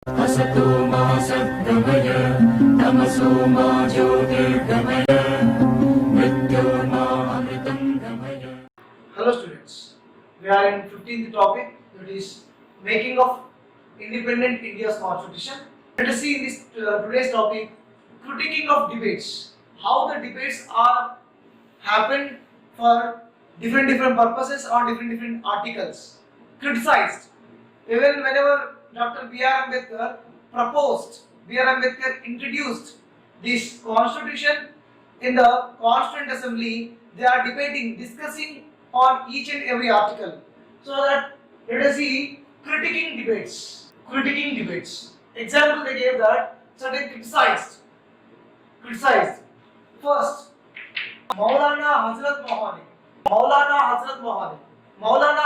असतो मा सद्गमय तमसो मा ज्योतिर्गमय मृत्योर्मामृतं गमय. Hello students, we are in 15th topic, that is making of independent India's constitution. Let us see in this today's topic critiquing of debates, how the debates are happened for different purposes on different articles, criticized. Even whenever Dr. B.R. Ambedkar proposed, B.R. Ambedkar introduced this constitution in the Constituent Assembly, they are debating, discussing on each and every article. So that let us see critiquing debates. Critiquing debates. Example they gave that certain criticized. First, Maulana Hazrat Mohani. Maulana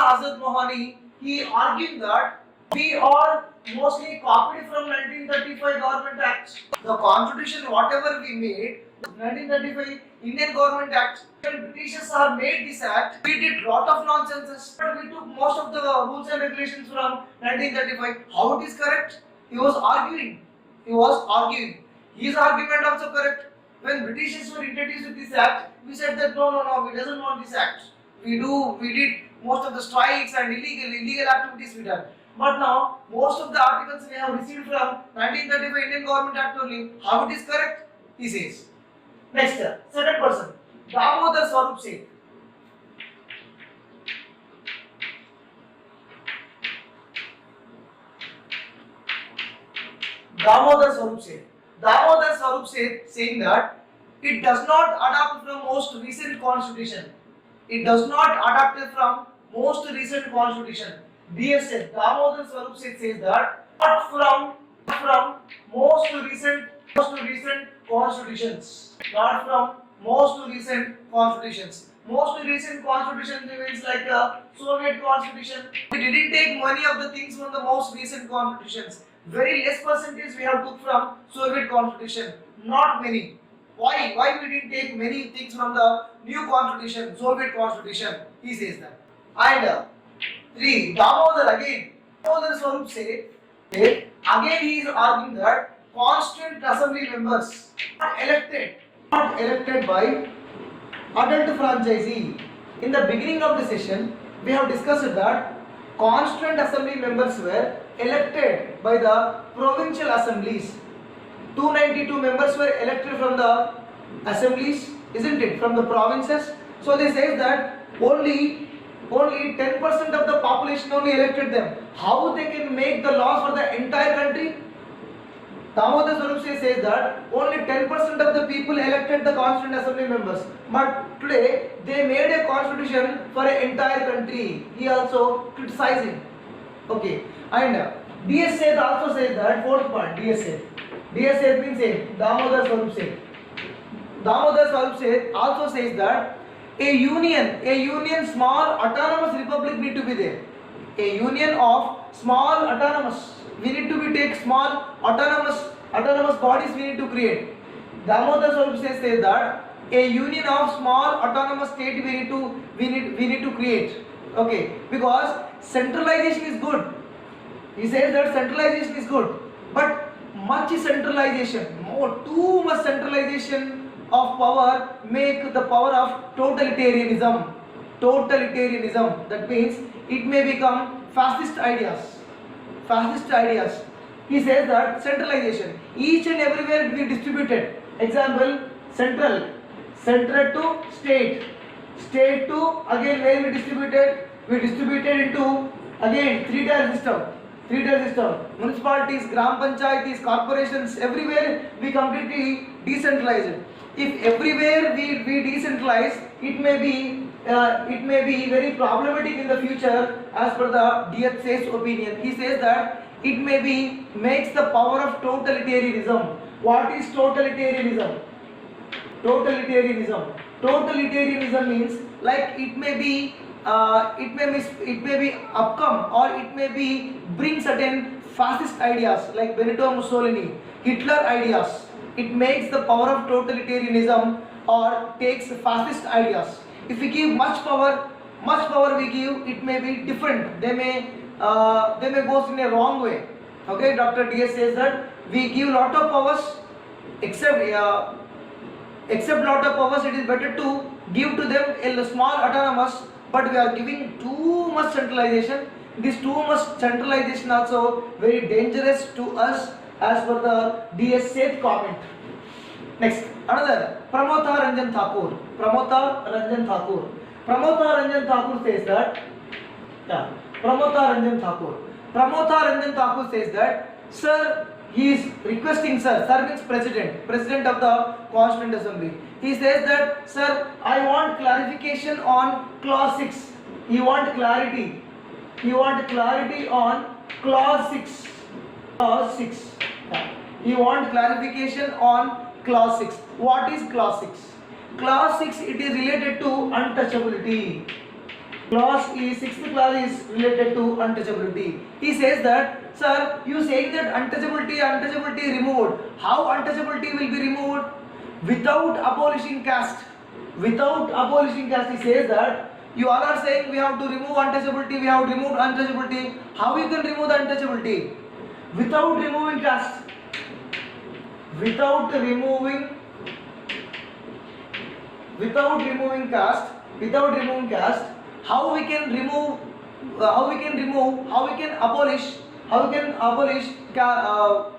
Hazrat Mohani, he argued that we are mostly copied from 1935 Government Act. The constitution, whatever we made, 1935 Indian Government Act, when Britishers have made this act, we did lot of nonsenses. But we took most of the rules and regulations from 1935. How it is correct? He was arguing. His argument also correct. When Britishers were introduced with this act, we said that no, we doesn't want this act. We did most of the strikes and illegal activities we done. But now, most of the articles we have received from 1935 Indian Government Act only. How it is correct? He says. Next, second person, Damodar Swarup Seth. Damodar Swarup Seth saying that it does not adapt from most recent constitution. DSS, Damodar Swarup Seth says that not from most recent constitutions. Not from most recent constitutions. Most recent constitution means like a Soviet constitution. We didn't take many of the things from the most recent constitutions. Very less percentage we have took from Soviet constitution. Not many. Why we didn't take many things from the new constitution, Soviet constitution? He says that. And 3. Damodar Swarup Seth, again he is arguing that Constituent Assembly members are not elected by adult franchisee. In the beginning of the session, we have discussed that Constituent Assembly members were elected by the provincial assemblies. 292 members were elected from the assemblies, isn't it? From the provinces. So they say that only 10% of the population only elected them. How they can make the laws for the entire country? Damodar Swarup Seth says that only 10% of the people elected the Constituent Assembly members. But today they made a constitution for an entire country. He also criticizing. Okay. And DS Seth also says that, fourth point, DS Seth means same. Damodar Swarup Seth also says that a union small autonomous republic need to be there. A union of small autonomous. We need to take small autonomous bodies we need to create. Damodar Swarup Seth says that a union of small autonomous state we need to create. Okay, because centralization is good. He says that centralization is good, but much centralization, too much centralization of power make the power of totalitarianism. That means it may become fascist ideas. He says that centralization, each and everywhere will be distributed. Example, central to state to again where we distributed into again three-tier system. Municipalities, gram panchayatis, corporations, everywhere we completely decentralize. If everywhere we decentralize, it may be very problematic in the future. As per the DS's opinion, he says that it makes the power of totalitarianism. What is totalitarianism? Totalitarianism means like it may be upcome or it may be bring certain fascist ideas like Benito Mussolini, Hitler ideas. It makes the power of totalitarianism or takes fascist ideas. If we give much power we give, it may be different. They may go in a wrong way. Okay, Dr. DS says that we give lot of powers, except lot of powers, it is better to give to them a small autonomous, but we are giving too much centralization. This too much centralization also very dangerous to us as per the DS said comment. Next, another Pramotha Ranjan Thakur. Pramotha Ranjan Thakur. Pramotha Ranjan Thakur says that, yeah, Pramotha Ranjan Thakur. Pramotha Ranjan Thakur says that, sir, he is requesting, sir means president of the Constituent Assembly. He says that, sir, I want clarification on clause 6. He want clarity on clause 6. Clause 6. Yeah. You want clarification on clause 6. What is clause 6? Clause 6, it is related to untouchability. Sixth clause is related to untouchability. He says that, sir, you saying that untouchability removed. How untouchability will be removed? Without abolishing caste. Without abolishing caste, he says that you all are saying we have to remove untouchability, we have removed untouchability. How you can remove the untouchability? Without removing caste. Without removing caste, how we can abolish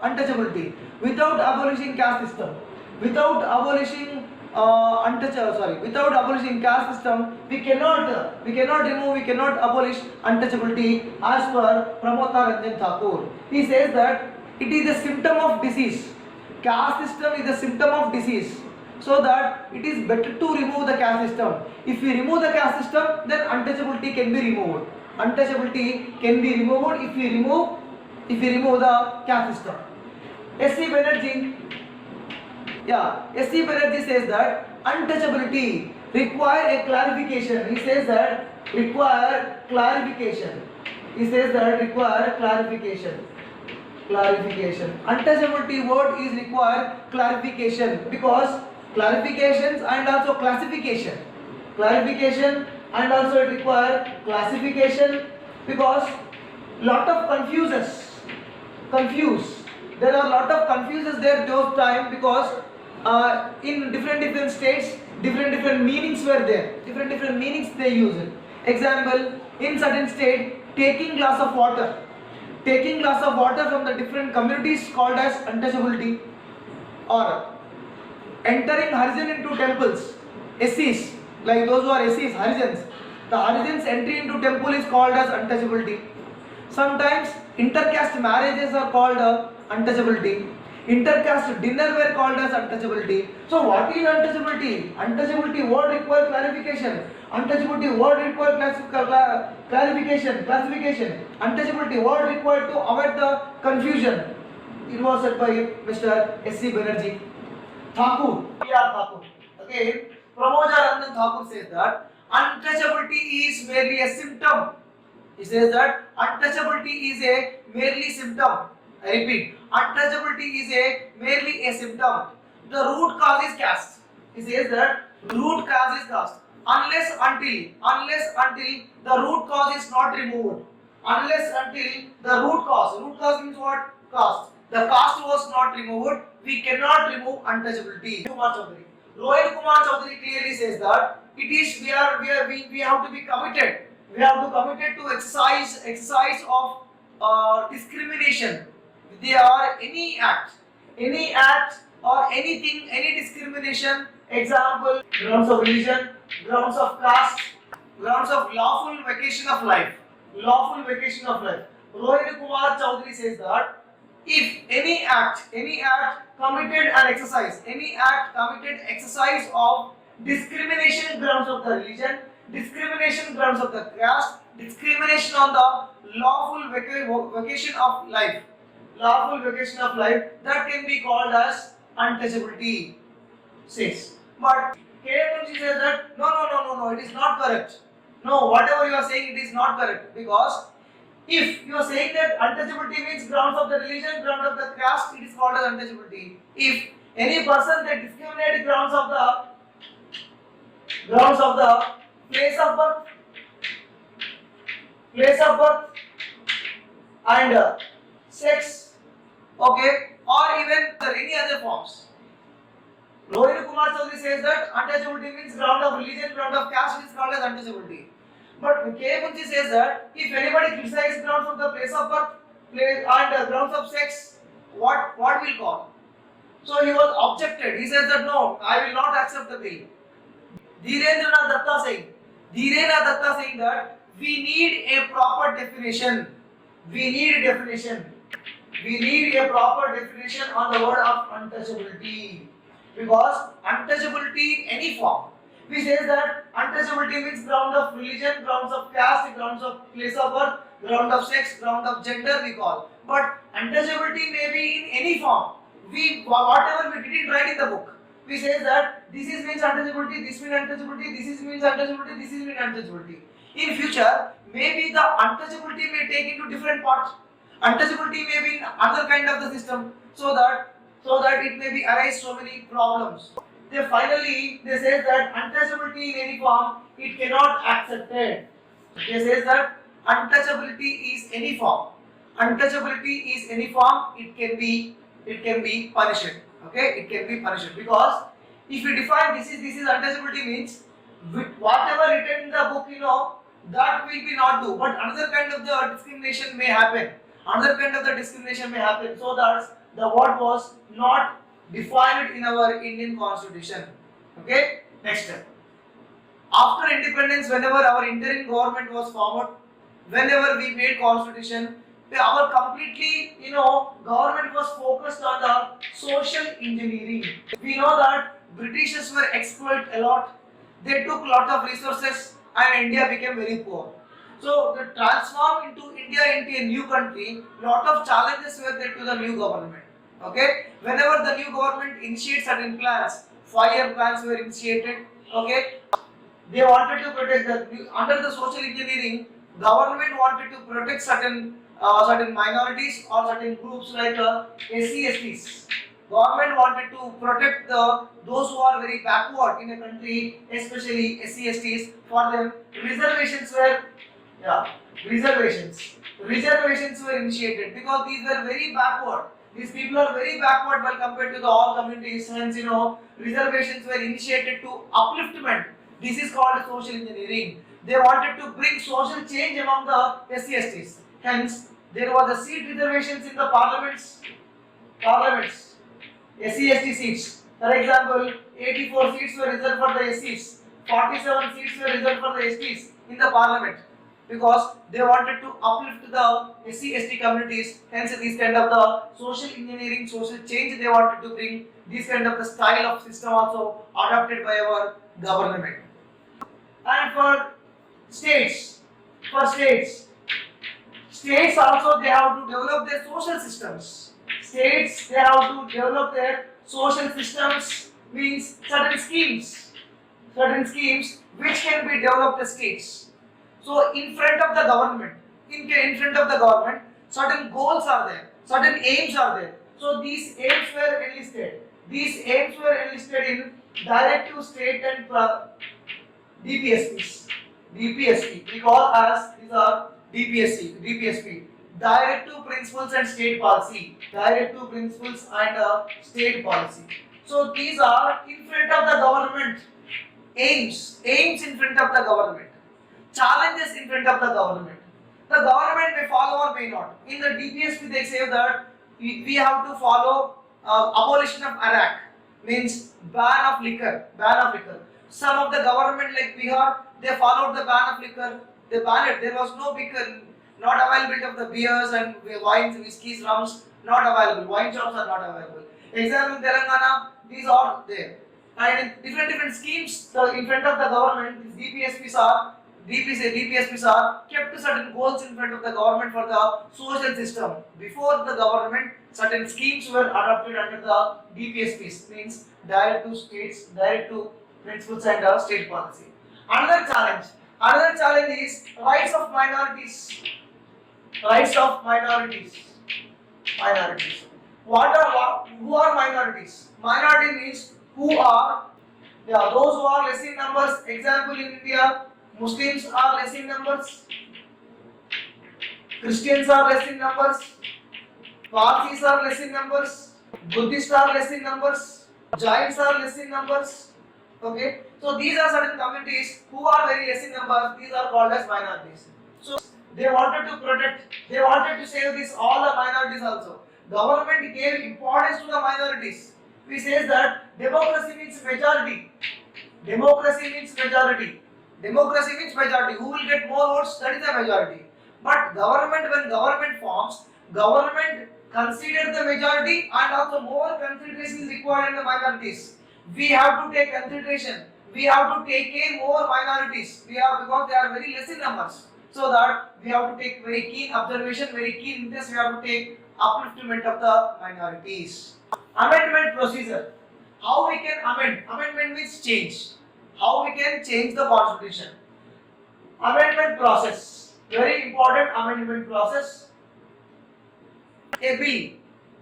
untouchability? Without abolishing caste system, without abolishing without abolishing caste system, we cannot abolish untouchability as per Pramotha Ranjan Thakur. He says that it is a symptom of disease. Caste system is a symptom of disease. So that it is better to remove the caste system. If we remove the caste system, then untouchability can be removed. Untouchability can be removed if we remove the caste system. S.C. Banerjee says that untouchability require a clarification. He says that require clarification. Untouchability word is require clarification because clarifications and also classification. Clarification and also it require classification because lot of confuse. There are lot of confuses there those time because in different states different meanings were there. Different meanings they use it. Example, in certain state taking glass of water from the different communities called as untouchability, or entering Harijan into temples, SCs, like those who are SCs, Harijans. The Harijans entry into temple is called as untouchability. Sometimes intercaste marriages are called untouchability. Intercaste dinner were called as untouchability. So what is untouchability? Untouchability word require clarification. Untouchability word require classification. Untouchability word required to avoid the confusion. It was said by Mr. S.C. Banerjee. Thakur, P.R. Thakur. Again, Pramotha Ranjan Thakur says that untouchability is merely a symptom. He says that untouchability is a merely symptom. I repeat, untouchability is a merely a symptom. The root cause is caste. He says that root cause is caste. Unless until the root cause is not removed. Unless until the root cause means what? Caste. The caste was not removed, we cannot remove untouchability. Rohit Kumar Chaudhary clearly says that it is we have to be committed. We have to committed to exercise of discrimination. There are any act or anything, any discrimination. Example: grounds of religion, grounds of caste, grounds of lawful vacation of life. Rohit Kumar Chaudhary says that if any act committed exercise of discrimination grounds of the religion, discrimination grounds of the caste, discrimination on the lawful vacation of life, that can be called as untouchability. 6. But KMG says that no, it is not correct. No, whatever you are saying, it is not correct, because if you are saying that untouchability means grounds of the religion, grounds of the caste, it is called as untouchability. If any person they discriminate grounds of the place of birth and sex, okay, or even any other forms. Rohit Kumar Chaudhary says that untouchability means ground of religion, ground of caste is called as untouchability. But K. Munshi says that if anybody criticizes grounds of the place of birth, place and grounds of sex, what will call? So he was objected. He says that no, I will not accept the bill. Dhirendranath Datta saying that we need a proper definition. We need a definition. We need a proper definition on the word of untouchability. Because untouchability in any form. We say that untouchability means ground of religion, grounds of caste, grounds of place of birth, ground of sex, ground of gender we call. But untouchability may be in any form. Whatever we didn't write in the book. We say that this is means untouchability, this means untouchability, this is means untouchability, this is means untouchability. In future, maybe the untouchability may take into different parts. Untouchability may be in other kind of the system, so that it may be arise so many problems. They finally say that untouchability in any form it cannot accepted. They say that untouchability is any form. Untouchability is any form. It can be punished. Okay, it can be punished because if you define this is untouchability means whatever written in the book, that will be not do. But another kind of the discrimination may happen. So that the word was not defined in our Indian constitution. Okay, next step. After independence, whenever our interim government was formed, whenever we made constitution, our completely, government was focused on the social engineering. We know that Britishers were exploited a lot. They took a lot of resources and India became very poor. So the transform into India into a new country, lot of challenges were there to the new government. Okay, whenever the new government initiates certain plans, 5-year plans were initiated. Okay, they wanted to protect under the social engineering. Government wanted to protect certain minorities or certain groups like SC/STs. Government wanted to protect those who are very backward in a country, especially SC/STs. For them, reservations were initiated because these were very backward. These people are very backward while compared to the all communities. Hence, reservations were initiated to upliftment. This is called social engineering. They wanted to bring social change among the SC/STs. Hence, there was a seat reservations in the parliaments. SC/ST seats. For example, 84 seats were reserved for the SCs. 47 seats were reserved for the STs in the parliament. Because they wanted to uplift the SC/ST communities, hence this kind of the social engineering, social change they wanted to bring. This kind of the style of system also adopted by our government. And for states also they have to develop their social systems. States they have to develop their social systems means certain schemes which can be developed the states. So in front of the government, certain goals are there, certain aims are there. So these aims were enlisted. In directive state and DPSPs. We call as these are DPSP. Directive principles and state policy. So these are in front of the government. Aims in front of the government. Challenges in front of the government. The government may follow or may not. In the DPSP they say that we have to follow abolition of Iraq, means ban of liquor. Some of the government like Bihar, they followed the ban of liquor. They banned it. There was no liquor, not availability of the beers and wines, whiskeys, rums, not available. Wine shops are not available. Example in Telangana, these are there. And in different schemes in front of the government, these DPSPs are kept certain goals in front of the government for the social system. Before the government, certain schemes were adopted under the DPSPs, means direct to states, direct to principles and state policy. Another challenge is rights of minorities. Who are minorities? Minority means who are those who are less in numbers. Example in India, Muslims are less in numbers, Christians are less in numbers, Parsis are less in numbers, Buddhists are less in numbers, Jains are less in numbers. Okay, so these are certain communities who are very less in numbers. These are called as minorities. So they wanted to protect, they wanted to save this all the minorities also. Government gave importance to the minorities. We say that democracy means majority. Democracy means majority. Democracy means majority. Who will get more votes? That is the majority. But government, when government forms, government considers the majority and also more consideration is required in the minorities. We have to take consideration. We have to take care more minorities. We have, because they are very less in numbers. So that we have to take very keen observation, very keen interest. We have to take upliftment of the minorities. Amendment procedure. How we can amend? Amendment means change. How we can change the constitution? Amendment process. Very important amendment process. A bill.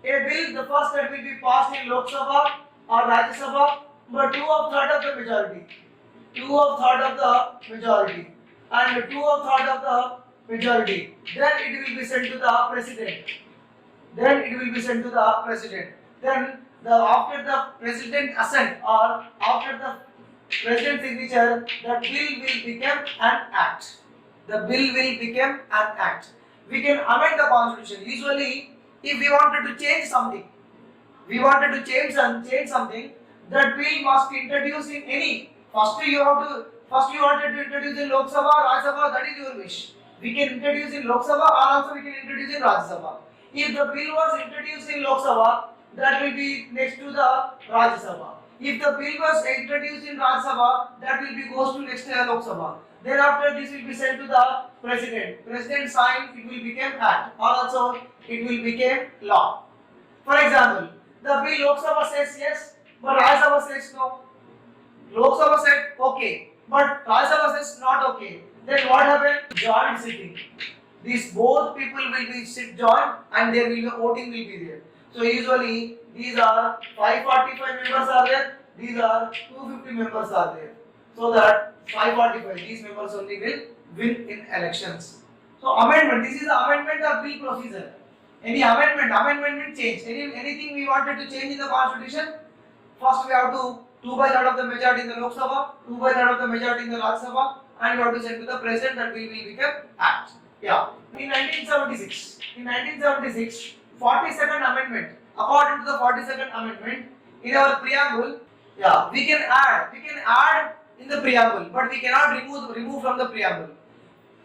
A bill, the first that will be passed in Lok Sabha or Rajya Sabha, but 2/3 of the majority. 2/3 of the majority. And 2/3 of the majority. Then it will be sent to the president. Then it will be sent to the president. Then after the president assent or after the president signature, the bill will become an act. The bill will become an act. We can amend the constitution. Usually, if we wanted to change something, something, that bill must introduce in any. First you wanted to introduce in Lok Sabha, Rajya Sabha, that is your wish. We can introduce in Lok Sabha or also we can introduce in Rajya Sabha. If the bill was introduced in Lok Sabha, that will be next to the Rajya Sabha. If the bill was introduced in Rajya Sabha, that will be goes to next Lok Sabha. Thereafter, this will be sent to the president. President sign, it will become act, or also it will become law. For example, the bill Lok Sabha says yes, but Rajya Sabha says no. Lok Sabha said okay, but Rajya Sabha says not okay. Then what happened? Joint sitting. These both people will be sit joint, and there will be voting will be there. So usually these are 545 members are there. These are 250 members are there. So that 545 these members only will win in elections. So amendment. This is the amendment or bill procedure. Any amendment will change. Anything we wanted to change in the constitution. First we have to 2/3 of the majority in the Lok Sabha, 2/3 of the majority in the Rajya Sabha, and we have to send to the president, that will become act. Yeah. In 1976, 42nd amendment. According to the 42nd amendment, in our preamble, yeah, we can add in the preamble, but we cannot remove from the preamble.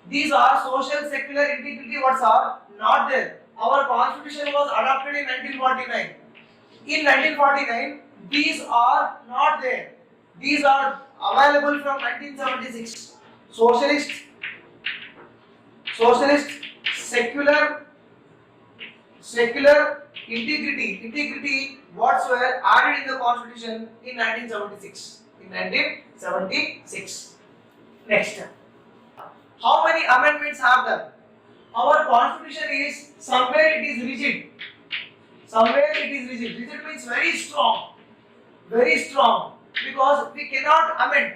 These are social, secular, integrity words are not there. Our constitution was adopted in 1949. In 1949, these are not there. These are available from 1976. Socialist, secular, integrity words were added in the constitution in 1976. Next. How many amendments have done? Our constitution is somewhere it is rigid. Rigid means very strong. Because we cannot amend.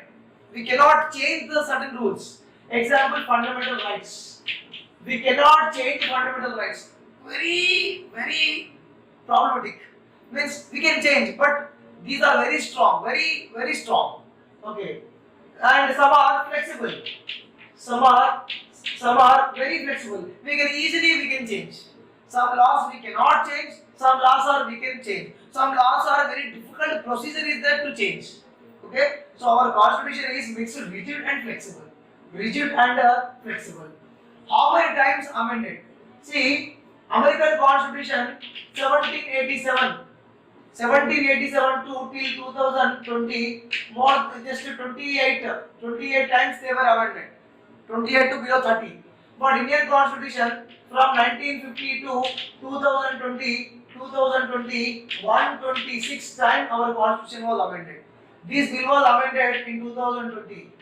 We cannot change the certain rules. Example, fundamental rights. We cannot change fundamental rights. Very problematic. Means we can change, but these are very strong. Okay. And some are flexible. Some are very flexible. We can change. Some laws we cannot change. Some laws we can change. Some laws are very difficult. Procedure is there to change. Okay. So our constitution is mixed rigid and flexible. How many times amended? See, American Constitution 1787 to till 2020, more just 28 times they were amended. 28 to below 30. But Indian Constitution from 1950 to 2020, 126 times our Constitution was amended. This bill was amended in 2020.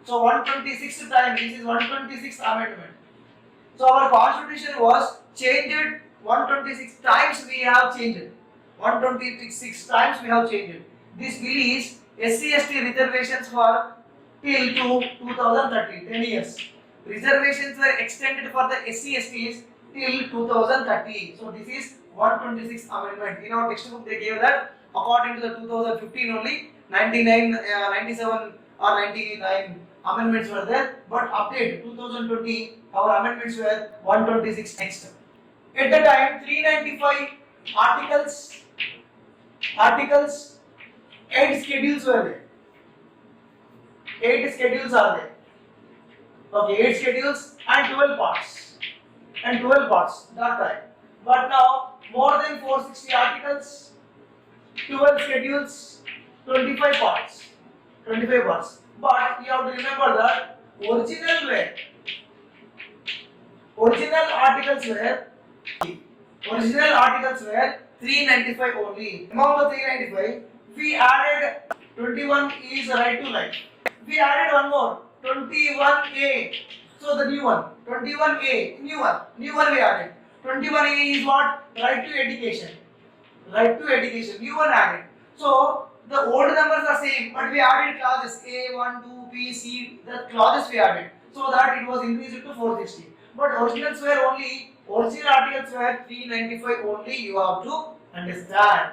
So 126th time, this is 126th amendment. So our Constitution was changed 126 times we have changed. 126 times we have changed. This bill is SC/ST reservations for till to 2030, 10 years. Reservations were extended for the SC/STs till 2030. So this is 126th amendment. In our textbook they gave that according to the 2015 only 99, 97 or 99 amendments were there, but update 2020 our amendments were 126 next. At the time 395 articles, 8 schedules were there. 8 schedules are there. Okay, 8 schedules and 12 parts. That time. But now more than 460 articles, 12 schedules, 25 parts. But you have to remember that original articles were 395 only. Among the 395, we added 21 is right to life. We added one more, 21A. So the new one, 21A, new one we added. 21A is what? Right to education. New one added. So the old numbers are same, but we added clauses A, 1, 2, B, C. The clauses we added, so that it was increased to 460. But original articles were 395 only. You have to understand.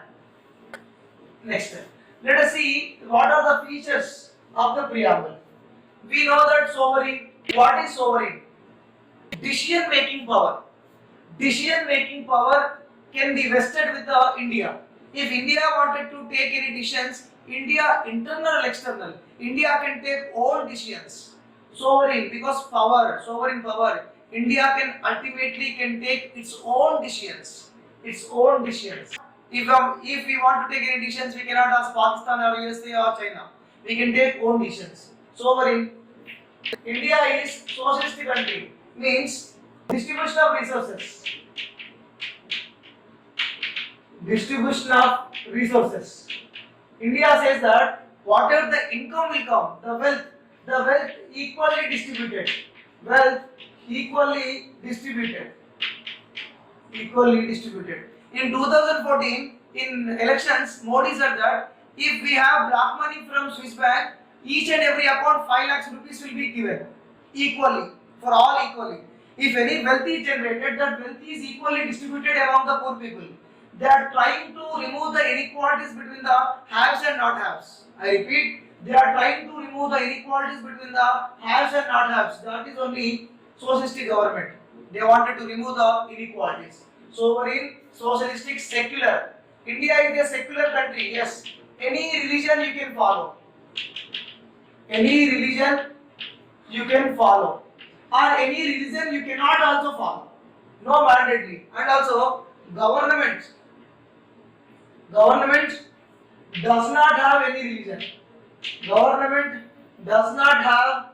Next, let us see what are the features of the preamble. We know that sovereign. What is sovereign? Decision making power can be vested with India. If India wanted to take any decisions, India, internal or external, India can take all decisions. Sovereign, because sovereign power, India can ultimately take its own decisions. If we want to take any decisions, we cannot ask Pakistan or USA or China. We can take own decisions. Sovereign. India is socialist country, means distribution of resources. India says that whatever the income will come, the wealth equally distributed. In 2014, in elections, Modi said that if we have black money from Swiss bank, each and every account 5 lakhs rupees will be given equally, for all equally. If any wealth is generated, that wealth is equally distributed among the poor people. They are trying to remove the inequalities between the haves and not haves. I repeat, they are trying to remove the inequalities between the haves and not haves. That is only socialistic government. They wanted to remove the inequalities. Sovereign, socialistic, secular. India is a secular country. Yes, any religion you can follow. Or any religion you cannot also follow. No mandatory. And also government does not have any religion. Government do not have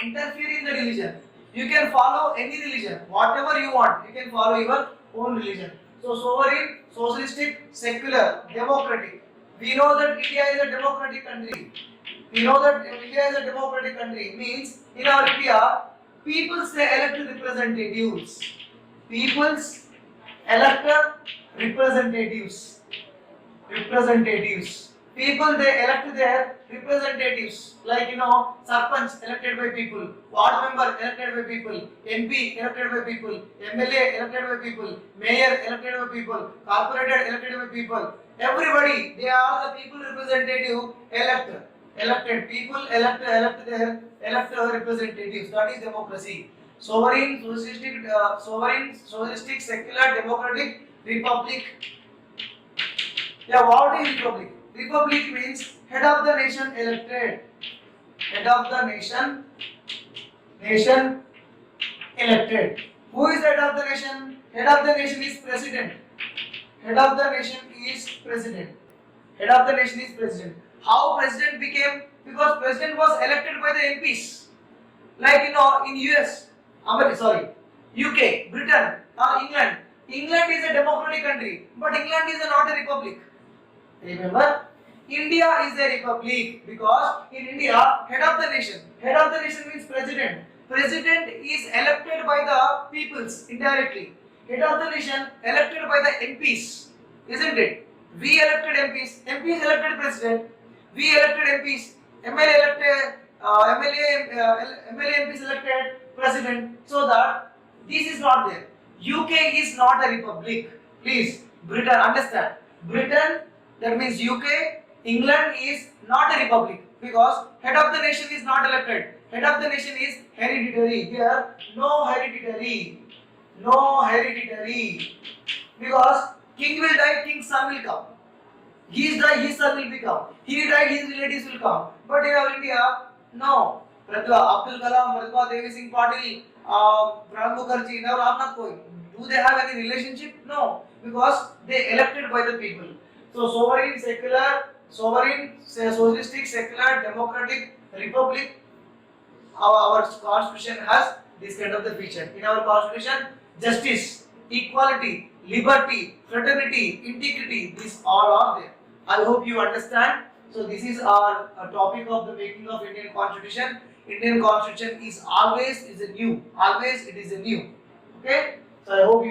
interfere in the religion. You can follow any religion, whatever you want. You can follow your own religion. So sovereign, socialistic, secular, democratic. We know that India is a democratic country. Means in our India, people elect representatives. People they elect their representatives, like sarpanch elected by people, ward member elected by people, MP elected by people, MLA elected by people, mayor elected by people, corporator elected by people. Everybody, they are the people representative elected. People elect their representatives. That is democracy. Sovereign, socialistic, secular, democratic, republic. Yeah, what is republic? Republic means head of the nation elected. Who is head of the nation? Head of the nation is president. How president became? Because president was elected by the MPs. Like in US, UK, Britain, or England. England is a democratic country, but England is not a republic. Remember, India is a republic because in India, head of the nation means president. President is elected by the peoples indirectly. Head of the nation elected by the MPs, isn't it? We elected MPs, MPs elected president, we elected MPs, MLA elected MLA MP selected president, so that this is not there. UK is not a republic. Please, Britain, understand. Britain, that means UK, England is not a republic because head of the nation is not elected. Head of the nation is hereditary. Here, no hereditary. No hereditary. Because king will die, king's son will come. He is died, his son will become. He died, his relatives will come. But in our India, no. Abdul Kalam, Pratibha Devi Singh Patil, Pranab Mukherjee, now Ramnath Kovind. Do they have any relationship? No. Because they elected by the people. So sovereign, secular, sovereign, socialistic, secular, democratic, republic, our constitution has this kind of the feature. In our constitution, justice, equality, liberty, fraternity, integrity, these all are there. I hope you understand. So this is our topic of the making of Indian Constitution. Indian Constitution is always a new. Always it is a new. Okay. So I hope you